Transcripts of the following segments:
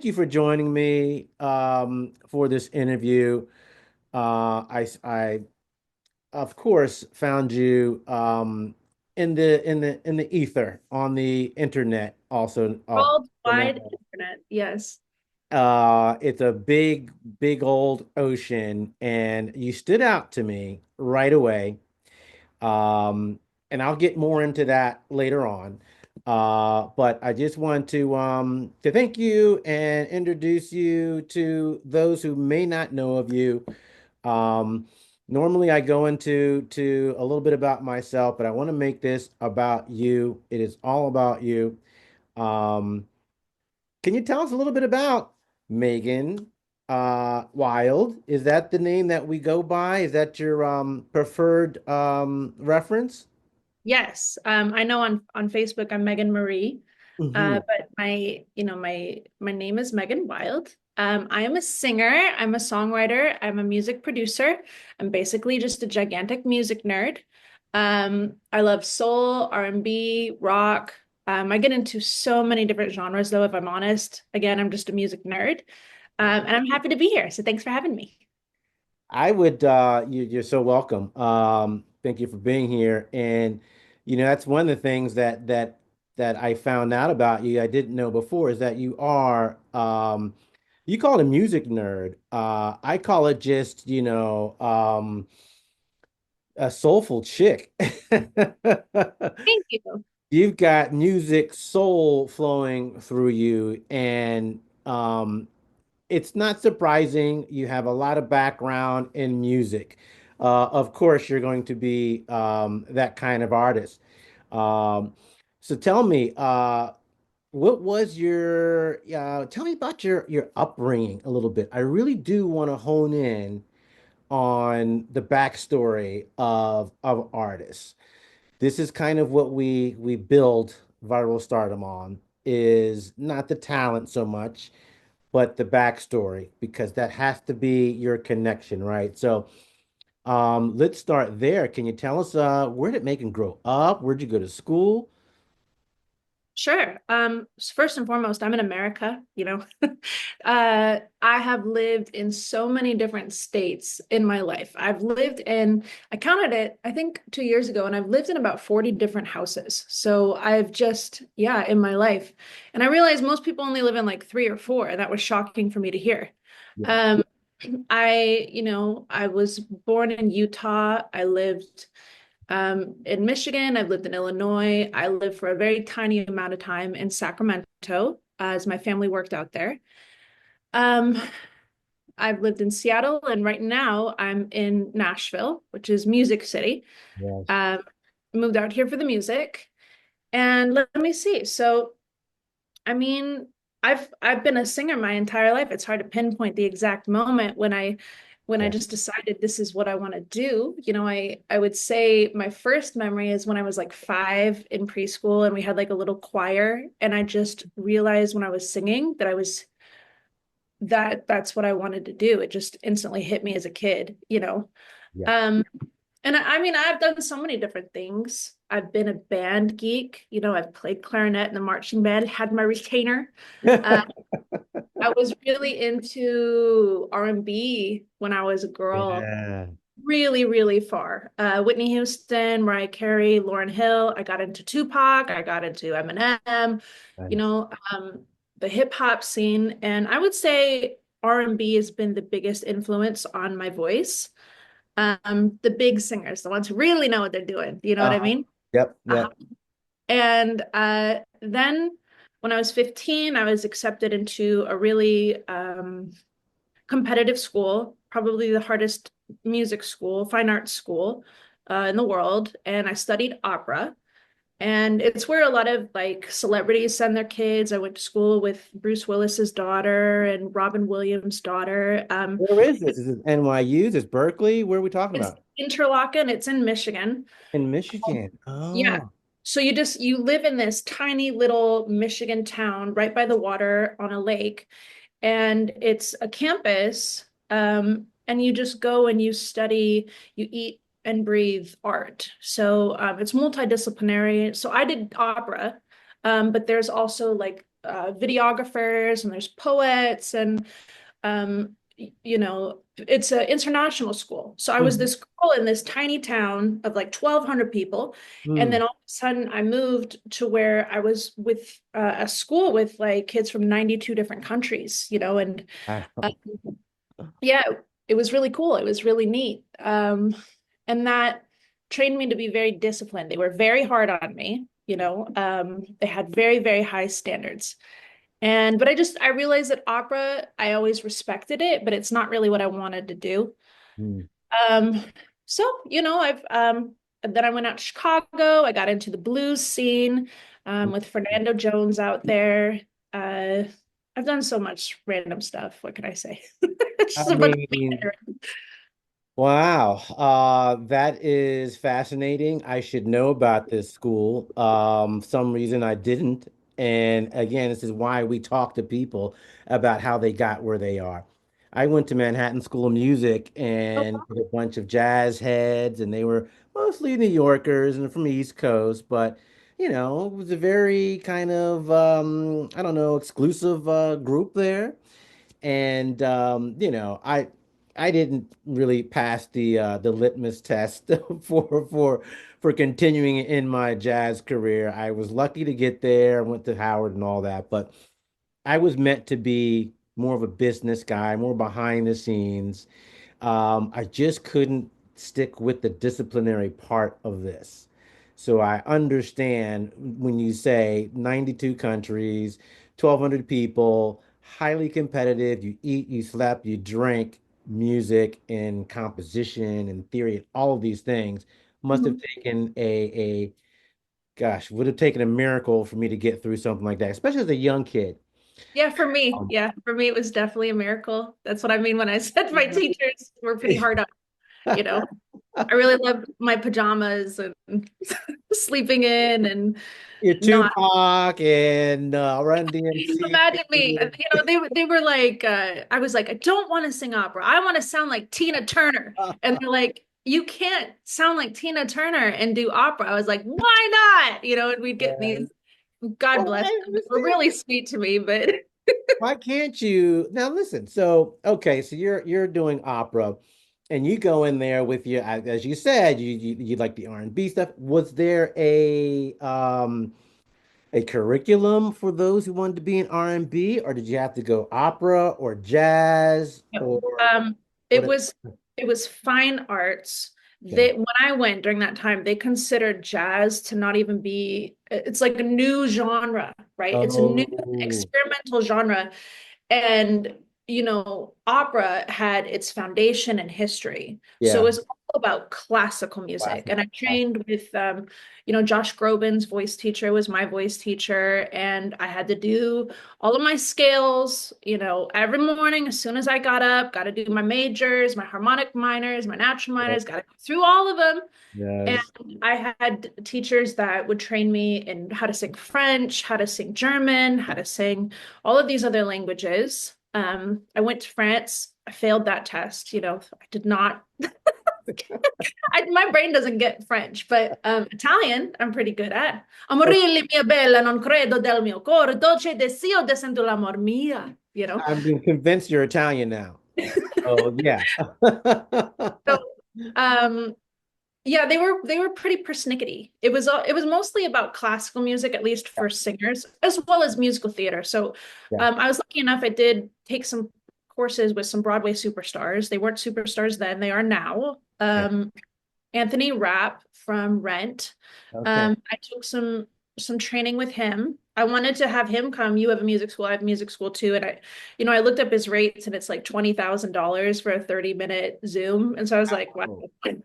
thank you for joining me for this interview. I of course found you in the ether on the internet also. Worldwide internet. Yes. It's a big old ocean, and you stood out to me right away. Um, and I'll get more into that later on. But I just want to thank you and introduce you to those who may not know of you. Um, Normally I go into a little bit about myself, but I want to make this about you. It is all about you. Um, can you tell us a little bit about Megan Wilde? Is that the name that we go by? Is that your preferred reference? Yes. I know on Facebook I'm Megan Marie. Hmm. But my name is Megan Wilde. I am a singer, I'm a songwriter, I'm a music producer. I'm basically just a gigantic music nerd. I love soul, R&B, rock. I get into so many different genres though, if I'm honest. Again, I'm just a music nerd. And I'm happy to be here. So thanks for having me. I would you're so welcome. Thank you for being here. And that's one of the things that I found out about you I didn't know before is that you are you call it a music nerd. I call it just, a soulful chick. Thank you. You've got music soul flowing through you, and it's not surprising. You have a lot of background in music. Of course, you're going to be that kind of artist. Um, so tell me, what was tell me about your upbringing a little bit. I really do want to hone in on the backstory of artists. This is kind of what we build viral stardom on, is not the talent so much, but the backstory, because that has to be your connection, right? So let's start there. Can you tell us where did Megan grow up? Where'd you go to school? Sure. First and foremost, I'm in America, you know. I have lived in so many different states in my life. I counted it, I think 2 years ago, and I've lived in about 40 different houses. So I've just, yeah, in my life. And I realized most people only live in like three or four, and that was shocking for me to hear. Yeah. Um, I was born in Utah. I lived in Michigan, I've lived in Illinois. I lived for a very tiny amount of time in Sacramento as my family worked out there. Um, I've lived in Seattle, and right now I'm in Nashville, which is Music City. Yes. Um, Moved out here for the music. And let me see. So, I mean, I've been a singer my entire life. It's hard to pinpoint the exact moment when I Yeah. just decided this is what I want to do. I would say my first memory is when I was like 5 in preschool and we had like a little choir, and I just realized when I was singing that that's what I wanted to do. It just instantly hit me as a kid. Yeah. Um, and I mean, I've done so many different things. I've been a band geek. I've played clarinet in the marching band, had my retainer. Uh, I was really into R&B when I was a girl, Yeah. really, really far. Whitney Houston, Mariah Carey, Lauryn Hill. I got into Tupac. I got into Eminem, you Nice. know, um, the hip hop scene. And I would say R&B has been the biggest influence on my voice. The big singers, the ones who really know what they're doing. You know what I Uh-huh. mean? Yep. Uh-huh. Yep. And then when I was 15, I was accepted into a really competitive school, probably the hardest music school, fine arts school in the world. And I studied opera. And it's where a lot of like celebrities send their kids. I went to school with Bruce Willis's daughter and Robin Williams' daughter. Where is this? Is it NYU? Is this Berkeley? Where are we talking It's about? Interlochen, it's in Michigan. In Michigan. Yeah. Oh, So you live in this tiny little Michigan town right by the water on a lake, and it's a campus. And you just go and you study, you eat and breathe art. So it's multidisciplinary. So I did opera, but there's also like videographers and there's poets and it's an international school. So I was Mhm. this girl in this tiny town of like 1,200 people. And Mm. then all of a sudden I moved to where I was with a school with like kids from 92 different countries, and uh, Wow. yeah, it was really cool. It was really neat. And that trained me to be very disciplined. They were very hard on me, they had very, very high standards. But I realized that opera, I always respected it, but it's not really what I wanted to do. Mm. Um, so, and then I went out to Chicago. I got into the blues scene, with Fernando Jones out there. Uh, I've done so much random stuff. What can I say? It's I just a bunch mean, of wow, that is fascinating. I should know about this school. Some reason I didn't. And again, this is why we talk to people about how they got where they are. I went to Manhattan School of Music and with a bunch of jazz heads, and they were mostly New Yorkers and from the East Coast, but it was a very kind of I don't know, exclusive group there. And I didn't really pass the litmus test for continuing in my jazz career. I was lucky to get there. I went to Howard and all that, but I was meant to be more of a business guy, more behind the scenes. I just couldn't stick with the disciplinary part of this. So I understand when you say 92 countries, 1,200 people, highly competitive, you eat, you sleep, you drink, music and composition and theory, all of these things must have Mhm. taken gosh, would have taken a miracle for me to get through something like that, especially as a young kid. Yeah, for me. Um, Yeah, for me, it was definitely a miracle. That's what I mean when I said my teachers were pretty hard on, you know. I really loved my pajamas and sleeping in and Your not. Tupac and Run Can you DMC. imagine me? They were like, I was like, I don't want to sing opera. I want to sound like Tina Turner. And they're like, you can't sound like Tina Turner and do opera. I was like, why not? And we'd get these, Yes. God Well, bless I them. They were really understand. sweet to me, but Why can't you now listen? So, okay, so you're doing opera and you go in there with your as you said, you like the R&B stuff. Was there a curriculum for those who wanted to be in R&B, or did you have to go opera or jazz no. or It what? was fine arts. Okay. When I went during that time, they considered jazz to not even be, it's like a new genre, right? It's a new Oh, experimental genre. And, opera had its foundation in history. So it yeah. was all about classical music. Classic. And I trained with, Josh Groban's voice teacher was my voice teacher. And I had to do all of my scales, every morning as soon as I got up, got to do my majors, my harmonic minors, my natural minors, got to go through all of them. And Yes. I had teachers that would train me in how to sing French, how to sing German, how to sing all of these other languages. I went to France. I failed that test. I did not. My brain doesn't get French, but Italian, I'm pretty good at. Amorilli mia bella, non credo del mio cor, dolce desio de sento l'amor mia. I'm being convinced you're Italian now. Oh yeah. So, um, yeah, they were pretty persnickety. It was mostly about classical music, at least Yeah. for singers, as well as musical theater. So Yeah. I was lucky enough I did take some courses with some Broadway superstars. They weren't superstars then, they are now. Okay. Anthony Rapp from Rent. Okay. I took some training with him. I wanted to have him come. You have a music school, I have music school too. And I looked up his rates and it's like $20,000 for a 30-minute Zoom. And so I was like, wow. Oh,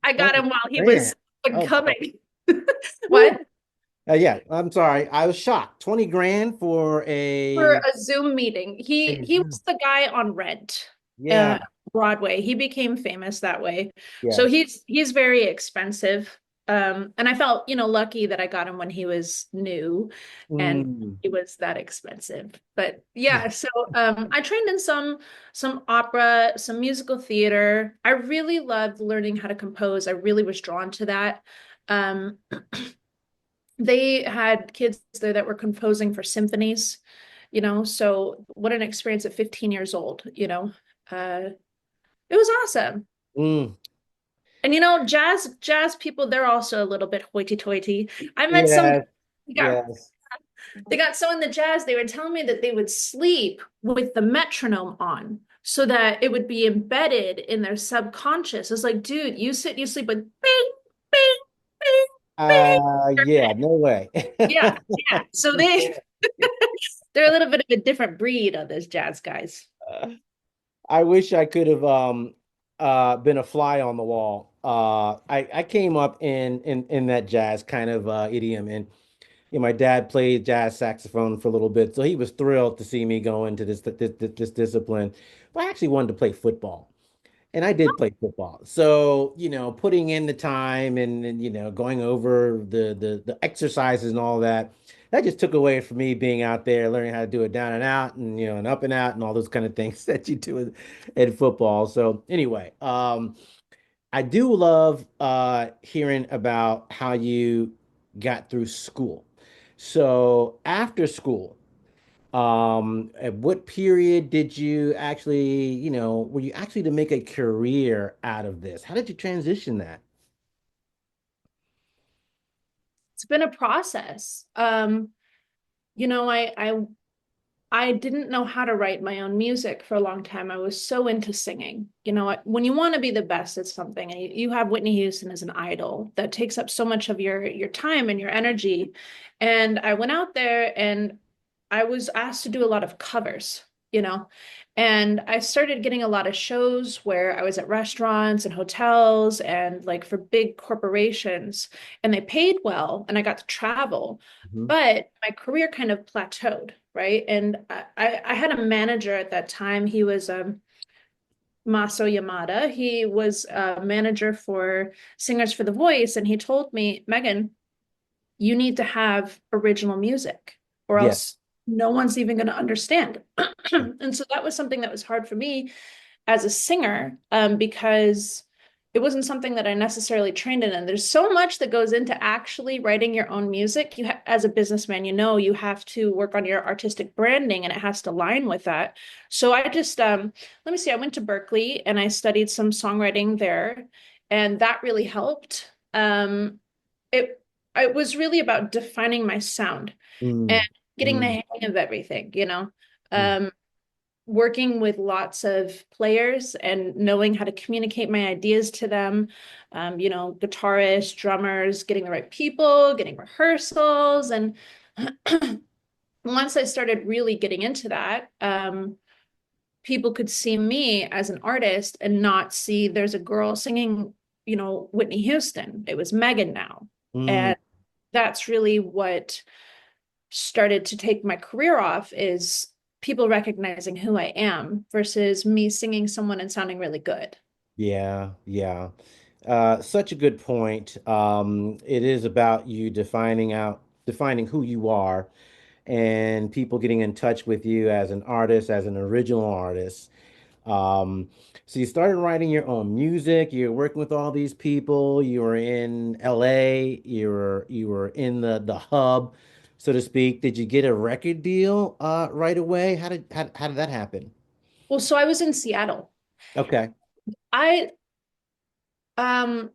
I got 20 him while he grand. was Oh, coming. woo. What? Yeah, I'm sorry. I was shocked. 20 grand for For a, a Zoom meeting. He a he Zoom. was the guy on Rent, Yeah. Broadway. He became famous that way. So Yes. he's very expensive. And I felt, lucky that I got him when he was new and Mm. he was that expensive. But yeah, so I trained in some opera, some musical theater. I really loved learning how to compose. I really was drawn to that. Um they had kids there that were composing for symphonies, so what an experience at 15 years old. Uh, it was awesome. Mm, And jazz people, they're also a little bit hoity-toity. I met some, yes, yeah, yes. they got so in the jazz, they were telling me that they would sleep with the metronome on so that it would be embedded in their subconscious. It's like, dude, you sleep with bing, bing, bing, bing. Yeah, no way. Yeah, yeah. So they're a little bit of a different breed of those jazz guys. I wish I could have been a fly on the wall. I came up in that jazz kind of idiom, and my dad played jazz saxophone for a little bit, so he was thrilled to see me go into this discipline. But I actually wanted to play football. And I did play football. So, putting in the time and going over the exercises and all that, that just took away from me being out there, learning how to do it down and out and and up and out and all those kind of things that you do in football. So anyway, I do love hearing about how you got through school. So after school, at what period did you actually, were you actually to make a career out of this? How did you transition that? It's been a process. You know, I didn't know how to write my own music for a long time. I was so into singing. When you want to be the best at something, and you have Whitney Houston as an idol, that takes up so much of your time and your energy. And I went out there and I was asked to do a lot of covers, you know. And I started getting a lot of shows where I was at restaurants and hotels and like for big corporations, and they paid well, and I got to travel. Mhm. But my career kind of plateaued, right? And I had a manager at that time. He was Maso Yamada. He was a manager for Singers for the Voice, and he told me, Megan, you need to have original music, or Yeah. else no one's even going to understand. And so that was something that was hard for me as a singer, because it wasn't something that I necessarily trained in. And there's so much that goes into actually writing your own music. As a businessman, you have to work on your artistic branding, and it has to align with that. So I just, let me see, I went to Berkeley and I studied some songwriting there, and that really helped. It, it was really about defining my sound and Mm, getting the mm, hang of everything. mm. Um, Working with lots of players and knowing how to communicate my ideas to them, guitarists, drummers, getting the right people, getting rehearsals. And once I started really getting into that, people could see me as an artist and not see there's a girl singing, Whitney Houston. It was Megan now. Mm. And that's really what started to take my career off, is people recognizing who I am versus me singing someone and sounding really good. Yeah, yeah. Such a good point. It is about you defining who you are and people getting in touch with you as an artist, as an original artist. Um, so you started writing your own music, you're working with all these people, you were in LA, you were in the hub, so to speak. Did you get a record deal right away? How did that happen? Well, so I was in Seattle. Okay. I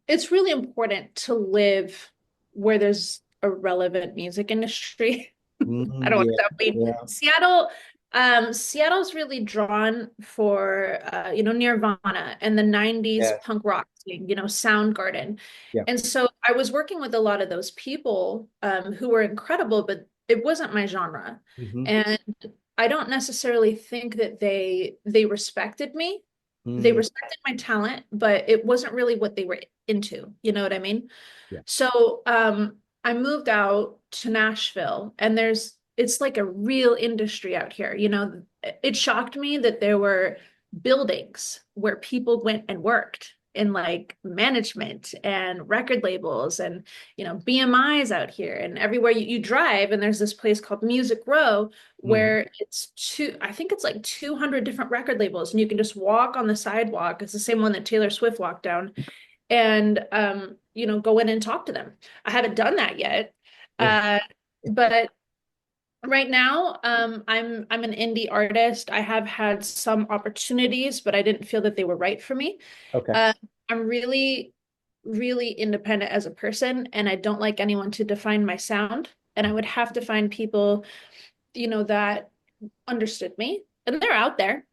It's really important to live where there's a relevant music industry. I Mm, don't want yeah, to sound mean. yeah, Seattle's really drawn for Nirvana and the 90s yeah, punk rock scene, Soundgarden. yeah. And so I was working with a lot of those people who were incredible, but it wasn't my genre. Hmm. And I don't necessarily think that they respected me. They Mm, respected my talent, but it wasn't really what they were into. You know what I mean? yeah. So I moved out to Nashville, and it's like a real industry out here. It shocked me that there were buildings where people went and worked in like management and record labels and BMIs out here, and everywhere you drive, and there's this place called Music Row Hmm. where I think it's like 200 different record labels, and you can just walk on the sidewalk. It's the same one that Taylor Swift walked down, and go in and talk to them. I haven't done that yet. Uh, but right now, I'm an indie artist. I have had some opportunities, but I didn't feel that they were right for me. Okay. Uh, I'm really, really independent as a person, and I don't like anyone to define my sound. And I would have to find people, that understood me. And they're out there,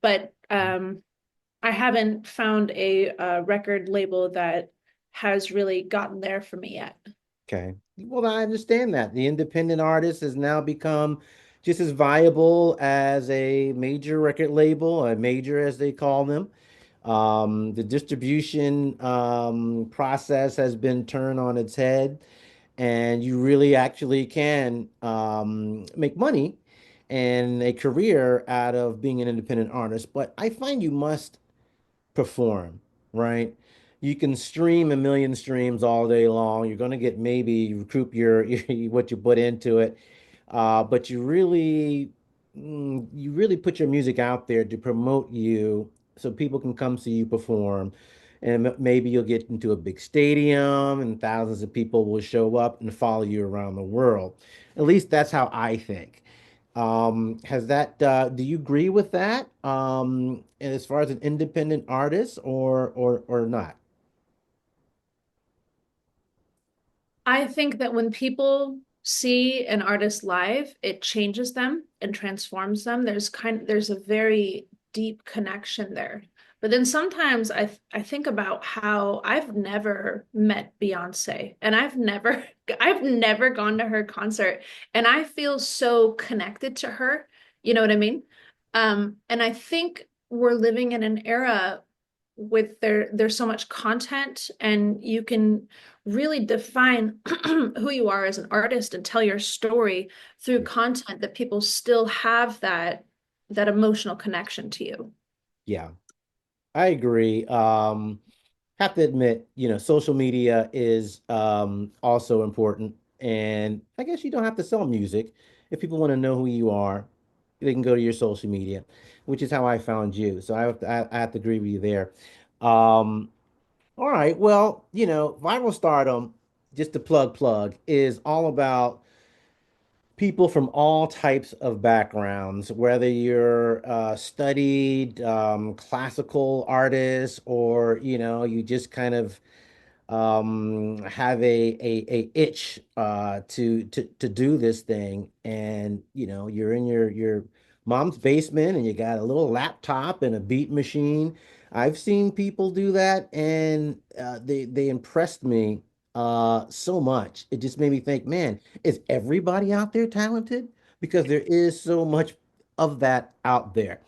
but I haven't found a, record label that has really gotten there for me yet. Okay. Well, I understand that. The independent artist has now become just as viable as a major record label, a major as they call them. The distribution process has been turned on its head, and you really actually can make money and a career out of being an independent artist. But I find you must perform, right? You can stream a million streams all day long. You're going to get maybe recoup what you put into it, but you really put your music out there to promote you, so people can come see you perform, and maybe you'll get into a big stadium, and thousands of people will show up and follow you around the world. At least that's how I think. Do you agree with that? And as far as an independent artist or not? I think that when people see an artist live, it changes them and transforms them. There's a very deep connection there. But then sometimes I think about how I've never met Beyonce and I've never gone to her concert and I feel so connected to her. You know what I mean? And I think we're living in an era with there's so much content and you can really define who you are as an artist and tell your story through content that people still have that emotional connection to you. Yeah, I agree. Have to admit, social media is also important. And I guess you don't have to sell music. If people want to know who you are, they can go to your social media, which is how I found you. So I have to agree with you there. Um, all right. Well, viral stardom, just to plug, is all about people from all types of backgrounds, whether you're studied classical artists or, you just kind of have a itch to do this thing, and you're in your mom's basement and you got a little laptop and a beat machine. I've seen people do that, and they impressed me so much. It just made me think, man, is everybody out there talented? Because there is so much of that out there.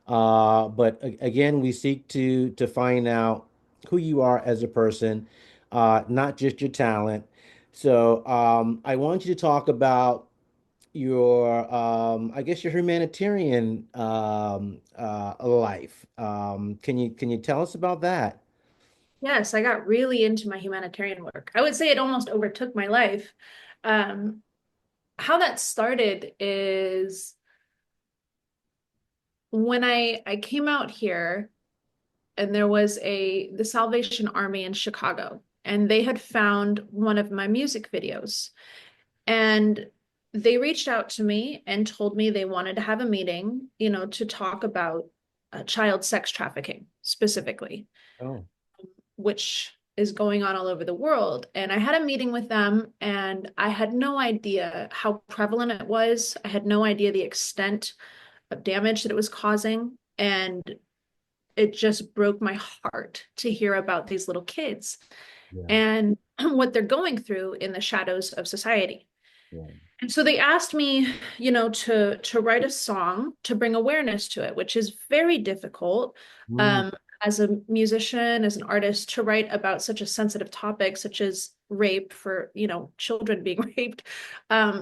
But again, we seek to find out who you are as a person, not just your talent. So I want you to talk about I guess your humanitarian life. Can you tell us about that? Yes, I got really into my humanitarian work. I would say it almost overtook my life. Um, how that started is when I came out here and there was the Salvation Army in Chicago, and they had found one of my music videos. And they reached out to me and told me they wanted to have a meeting, to talk about child sex trafficking specifically, Oh, which is going on all over the world. And I had a meeting with them, and I had no idea how prevalent it was. I had no idea the extent of damage that it was causing. And it just broke my heart to hear about these little kids yeah, and what they're going through in the shadows of society. yeah. And so they asked me, to write a song to bring awareness to it, which is very difficult Mm, um, as a musician, as an artist, to write about such a sensitive topic, such as rape for, children being raped.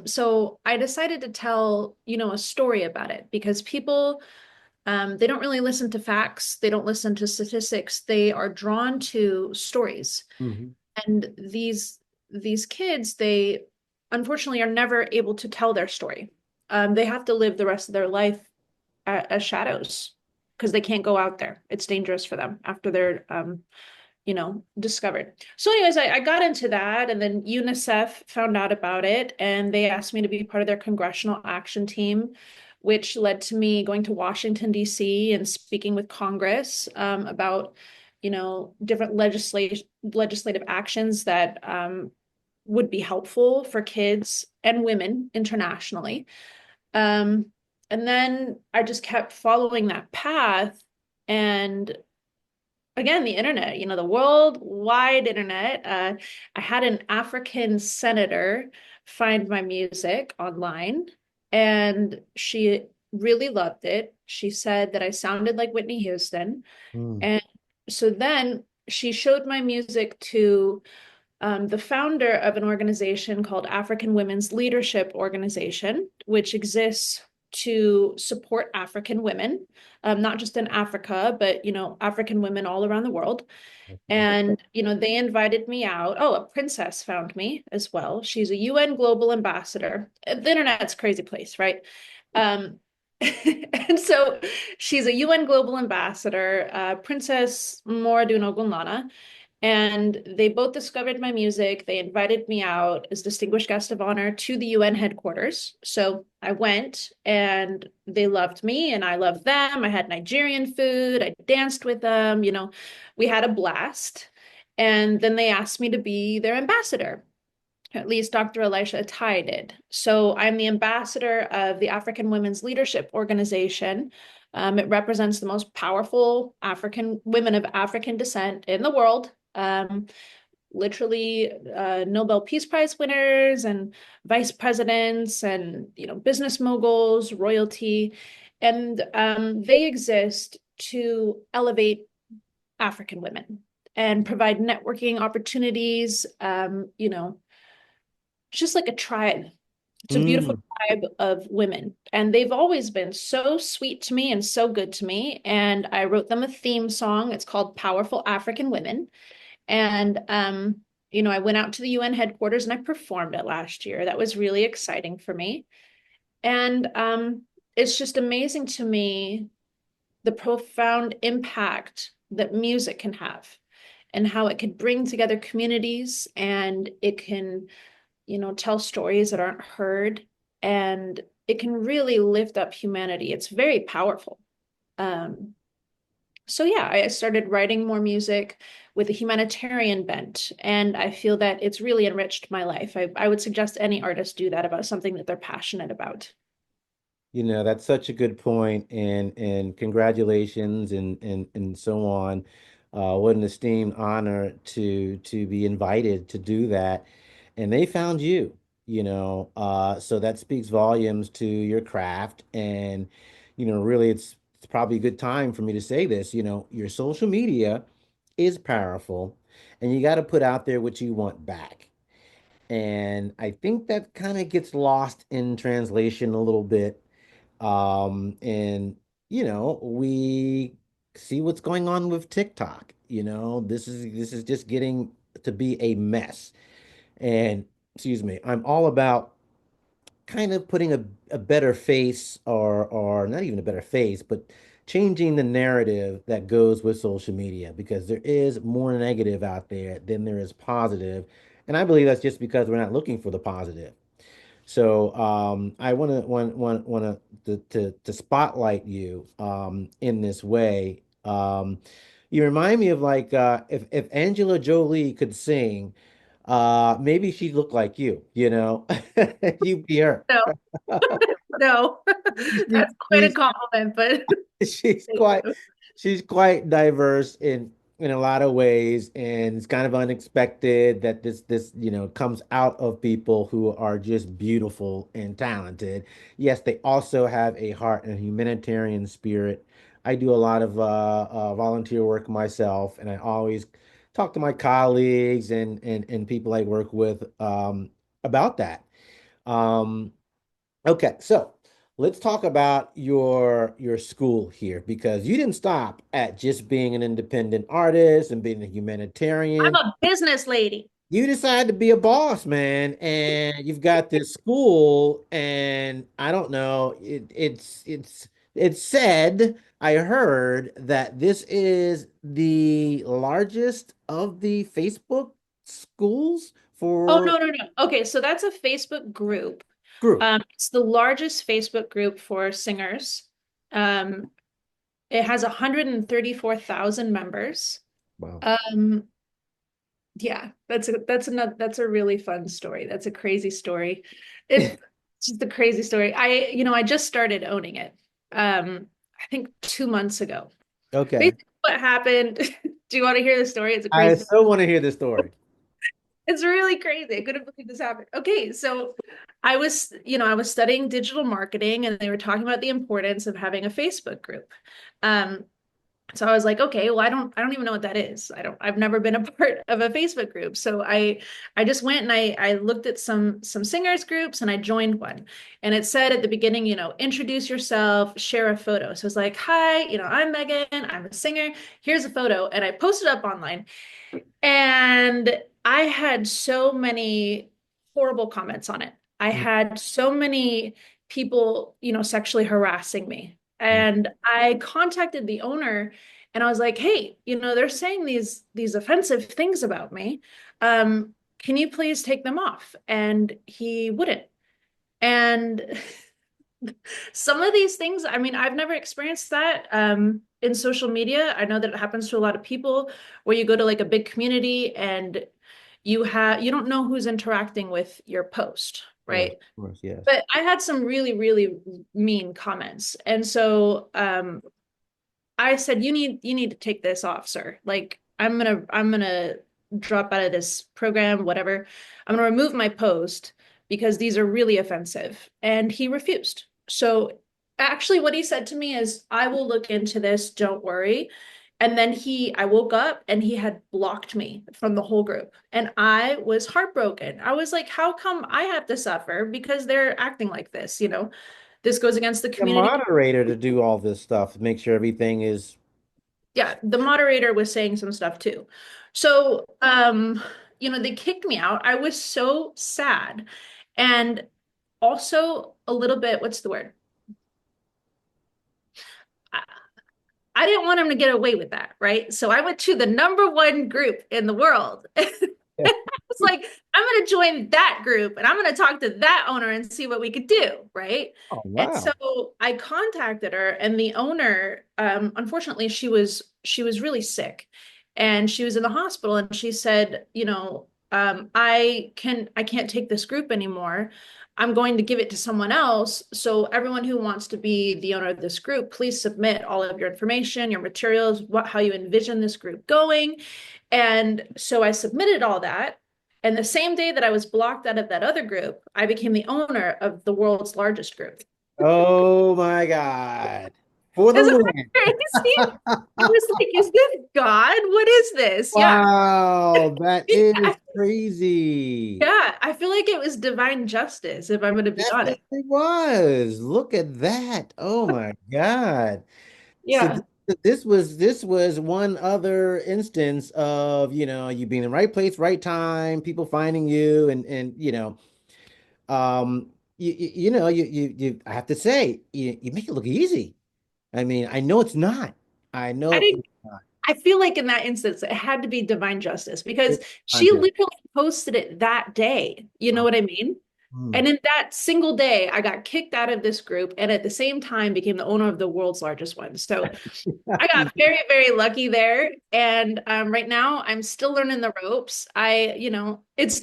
So I decided to tell, a story about it because people, they don't really listen to facts, they don't listen to statistics, they are drawn to stories. mhm. And these kids, they unfortunately are never able to tell their story. They have to live the rest of their life as shadows because they can't go out there. It's dangerous for them after they're discovered. So anyways, I got into that, and then UNICEF found out about it and they asked me to be part of their congressional action team, which led to me going to Washington, D.C. and speaking with Congress about, different legislative actions that would be helpful for kids and women internationally. Um, and then I just kept following that path. And again, the internet, the worldwide internet. I had an African senator find my music online, and she really loved it. She said that I sounded like Whitney Houston. Mm, And so then she showed my music to the founder of an organization called African Women's Leadership Organization, which exists to support African women, not just in Africa, but African women all around the world. okay. And they invited me out. Oh, a princess found me as well. She's a UN global ambassador. The internet's a crazy place, right? Um, and so she's a UN global ambassador, Princess Moradun Ogunlana, and they both discovered my music. They invited me out as distinguished guest of honor to the UN headquarters. So I went and they loved me and I loved them. I had Nigerian food. I danced with them. We had a blast. And then they asked me to be their ambassador. At least Dr. Elisha Atai did. So I'm the ambassador of the African Women's Leadership Organization. It represents the most powerful African women of African descent in the world. Literally Nobel Peace Prize winners and vice presidents and business moguls, royalty, and they exist to elevate African women and provide networking opportunities. Just like a tribe. It's a beautiful Mm, tribe of women, and they've always been so sweet to me and so good to me. And I wrote them a theme song. It's called Powerful African Women. And I went out to the UN headquarters and I performed it last year. That was really exciting for me. And it's just amazing to me the profound impact that music can have and how it could bring together communities and it can tell stories that aren't heard, and it can really lift up humanity. It's very powerful. Um, so yeah, I started writing more music with a humanitarian bent, and I feel that it's really enriched my life. I would suggest any artist do that about something that they're passionate about. that's such a good point, and congratulations and so on. What an esteemed honor to be invited to do that. And they found you, so that speaks volumes to your craft. And, really it's probably a good time for me to say this, your social media is powerful and you got to put out there what you want back. And I think that kind of gets lost in translation a little bit. And we see what's going on with TikTok. This is just getting to be a mess. And excuse me, I'm all about kind of putting a better face, or not even a better face, but changing the narrative that goes with social media, because there is more negative out there than there is positive. And I believe that's just because we're not looking for the positive. So I want to spotlight you in this way. You remind me of, like, if Angela Jolie could sing, maybe she'd look like you. You'd be her. No, no, She, that's quite a she's compliment, but she's thank quite you. she's quite diverse in a lot of ways, and it's kind of unexpected that this comes out of people who are just beautiful and talented. Yes, they also have a heart and a humanitarian spirit. I do a lot of volunteer work myself, and I always talk to my colleagues and people I work with about that. Um, Okay, so let's talk about your school here, because you didn't stop at just being an independent artist and being a I'm humanitarian. a business lady. You decided to be a boss, man, and you've got this school, and I don't know, It said, I heard that this is the largest of the Facebook schools Oh, for no, no, no. Okay, so that's a Facebook group. group. It's the largest Facebook group for singers. Um, it has 134,000 members. Wow. Um, yeah, that's a really fun story. That's a crazy story. It's just a crazy story. I just started owning it. I think 2 months ago. Okay. Basically, what happened? Do you want to hear the story? It's a I crazy. so want to hear this story. It's really crazy. I couldn't believe this happened. Okay, so I was studying digital marketing and they were talking about the importance of having a Facebook group. Um, so I was like, okay, well, I don't even know what that is. I've never been a part of a Facebook group. So I just went and I looked at some singers groups and I joined one. And it said at the beginning, introduce yourself, share a photo. So it's like, hi, I'm Megan, I'm a singer. Here's a photo. And I posted up online. And I had so many horrible comments on it. I had so many people, sexually harassing me. Mhm. And I contacted the owner and I was like, "Hey, they're saying these offensive things about me. Can you please take them off?" And he wouldn't. And some of these things, I mean, I've never experienced that in social media. I know that it happens to a lot of people where you go to like a big community and you don't know who's interacting with your post, right? Of course, yes. But I had some really, really mean comments. And so I said, you need to take this off, sir. Like I'm gonna drop out of this program, whatever. I'm gonna remove my post because these are really offensive. And he refused. So actually what he said to me is, I will look into this, don't worry. And then I woke up and he had blocked me from the whole group. And I was heartbroken. I was like, how come I have to suffer because they're acting like this? This goes against the The community. moderator to do all this stuff, to make sure everything is. Yeah, the moderator was saying some stuff too. So, they kicked me out. I was so sad. And also a little bit, what's the word? I, I didn't want him to get away with that, right? So I went to the number one group in the world. Was like, I'm going to join that group and I'm going to talk to that owner and see what we could do, right? Oh, And so wow. I contacted her, and the owner, unfortunately, she was really sick, and she was in the hospital, and she said, I can't take this group anymore. I'm going to give it to someone else. So everyone who wants to be the owner of this group, please submit all of your information, your materials, how you envision this group going. And so I submitted all that. And the same day that I was blocked out of that other group, I became the owner of the world's largest group. Oh my God. For the Isn't that win. crazy? I was like, is this God? What is this? Yeah. Wow, that is Yeah. crazy. Yeah. I feel like it was divine justice, if I'm going to be honest. Definitely was. Look at that. Oh my God. So Yeah. this was one other instance of, you being in the right place, right time, people finding you and I have to say, you make it look easy. I mean, I know it's not. I I know didn't it's not. I feel like in that instance, it had to be divine justice because It's she under. literally posted it that day. You know what I mean? Mm. And in that single day, I got kicked out of this group and at the same time became the owner of the world's largest one. So I got very, very lucky there. And right now, I'm still learning the ropes. It's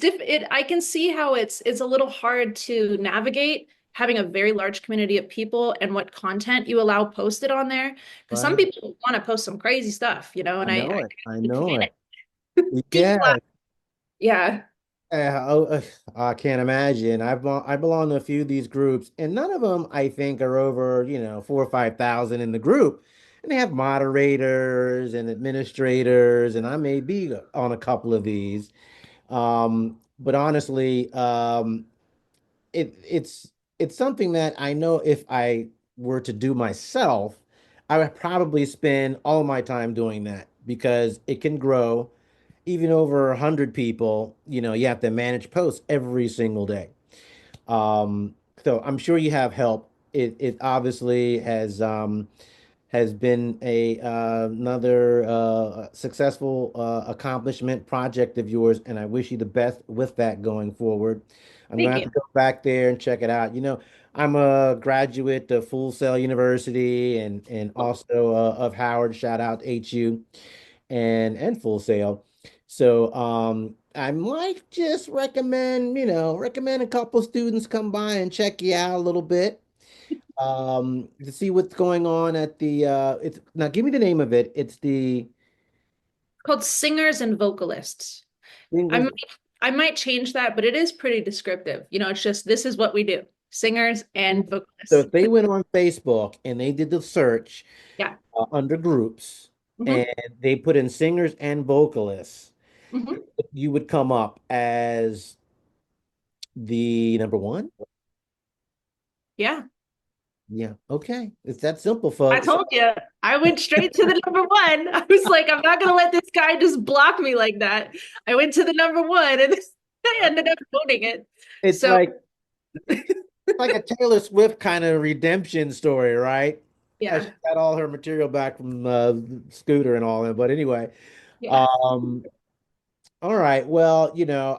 I can see how it's a little hard to navigate having a very large community of people and what content you allow posted on there. Because some Right. people want to post some crazy stuff, I and I know it. I keep know it it. keep flat. Yeah. Yeah. I can't imagine. I belong to a few of these groups, and none of them I think are over, 4 or 5 thousand in the group. And they have moderators and administrators, and I may be on a couple of these. But honestly, it's something that I know if I were to do myself, I would probably spend all my time doing that because it can grow even over 100 people. You have to manage posts every single day. So I'm sure you have help it obviously has been a another successful accomplishment project of yours, and I wish you the best with that going forward. I'm gonna Thank have you. to go back there and check it out. I'm a graduate of Full Sail University and also of Howard. Shout out HU and Full Sail. So I might just recommend a couple students come by and check you out a little bit to see what's going on at the it's now give me the name of it. It's the Called Singers and Vocalists. I Singers. might I might change that, but it is pretty descriptive. It's just this is what we do. Singers and So vocalists. if they went on Facebook and they did the search Yeah. under groups and Hmm. they put in singers and vocalists, Hmm. you would come up as the number one. Yeah. Yeah, okay. It's that simple, I folks. told you. I went straight to the number one. I was like, I'm not gonna let this guy just block me like that. I went to the number one and I ended up voting it. It's So like a Taylor Swift kind of redemption story, right? She yeah, got all her material back from Scooter and all that. But anyway, yeah. um, all right. Well,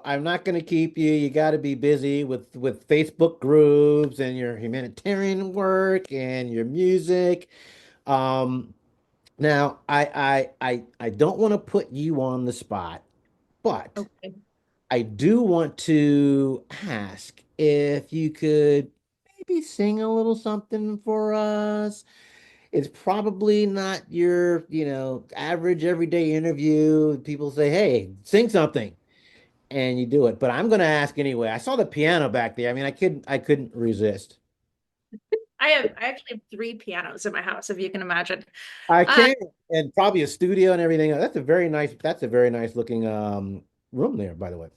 I'm not going to keep you. You got to be busy with Facebook groups and your humanitarian work and your music. Um, Now, I don't want to put you on the spot, but Okay. I do want to ask if you could maybe sing a little something for us. It's probably not your, average everyday interview. People say, "Hey, sing something," and you do it. But I'm going to ask anyway. I saw the piano back there. I mean, I couldn't resist. I actually have three pianos in my house, if you can imagine. I Uh, can, and probably a studio and everything. That's a very nice looking room there, by the way.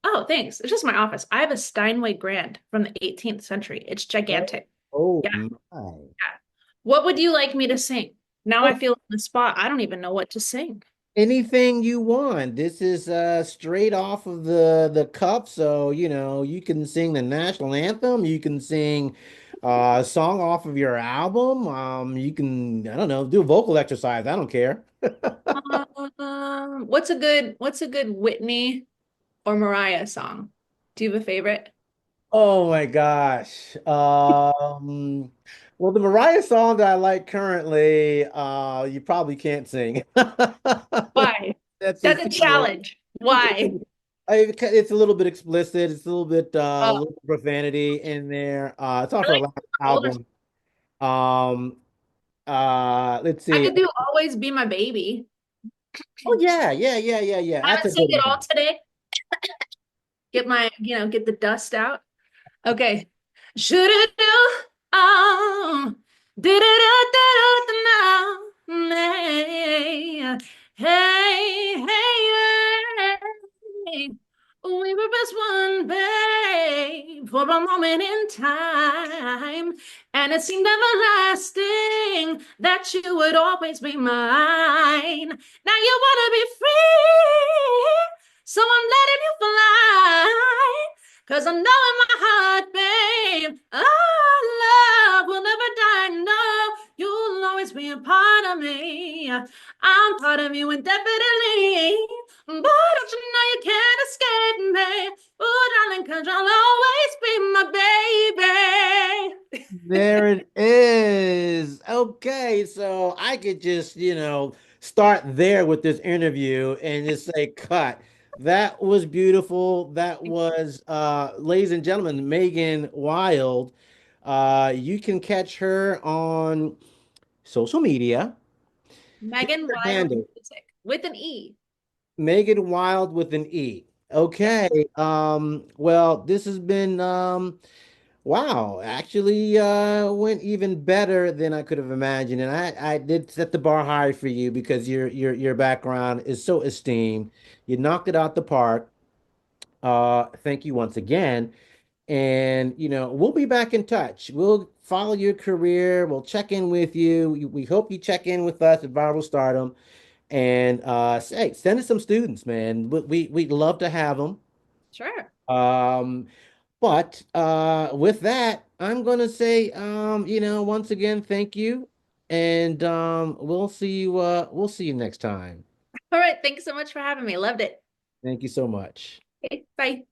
oh, thanks. It's just my office. I have a Steinway Grand from the 18th century. It's Oh, gigantic. oh Yeah, my. yeah. What would you like me to sing? Now I Oh, feel on the spot. I don't even know what to sing. anything you want. This is straight off of the cuff, so you can sing the national anthem, you can sing a song off of your album. You can, I don't know, do a vocal exercise. I don't care. What's a good Whitney or Mariah song? Do you have a favorite? Oh my gosh. Well, the Mariah song that I like currently, you probably can't sing. Why? That's That's just, a challenge. Why? it's a little bit explicit. It's a Oh, little profanity in there. It's off her really? last Older. album. Um, let's I see. could do Always Be My Baby. Oh yeah, yeah, yeah, yeah, yeah. I That's haven't a seen good it all one. today. Get the dust out. Okay. Should it do? Oh, did it now? Hey, hey, hey, hey. We were best one, babe, for a moment in time, and it seemed everlasting that you would always be mine. Now you wanna be free, so I'm letting you fly. 'Cause I know in my heart, babe, our love will never die. No, you'll always be a part of me. I'm part of you indefinitely. But don't you know you can't escape me? Oh, darling, 'cause you'll always be my baby. There it is. Okay, so I could just, start there with this interview and just say cut. That was beautiful. That was ladies and gentlemen, Megan Wild. You can catch her on social media. Give Megan her Wilde handle. Music with an E. Megan Wild with an E. Yeah. Okay. Well, this has been wow, actually went even better than I could have imagined. And I did set the bar high for you because your background is so esteemed. You knocked it out the park. Thank you once again. And we'll be back in touch. We'll follow your career. We'll check in with you. We hope you check in with us at Viral Stardom. And say, send us some students, man. We'd love to have them. Sure. Um, But with that, I'm gonna say, once again, thank you, and we'll see you next time. All right, thanks so much for having me. Loved it. Thank you so much. Okay, bye.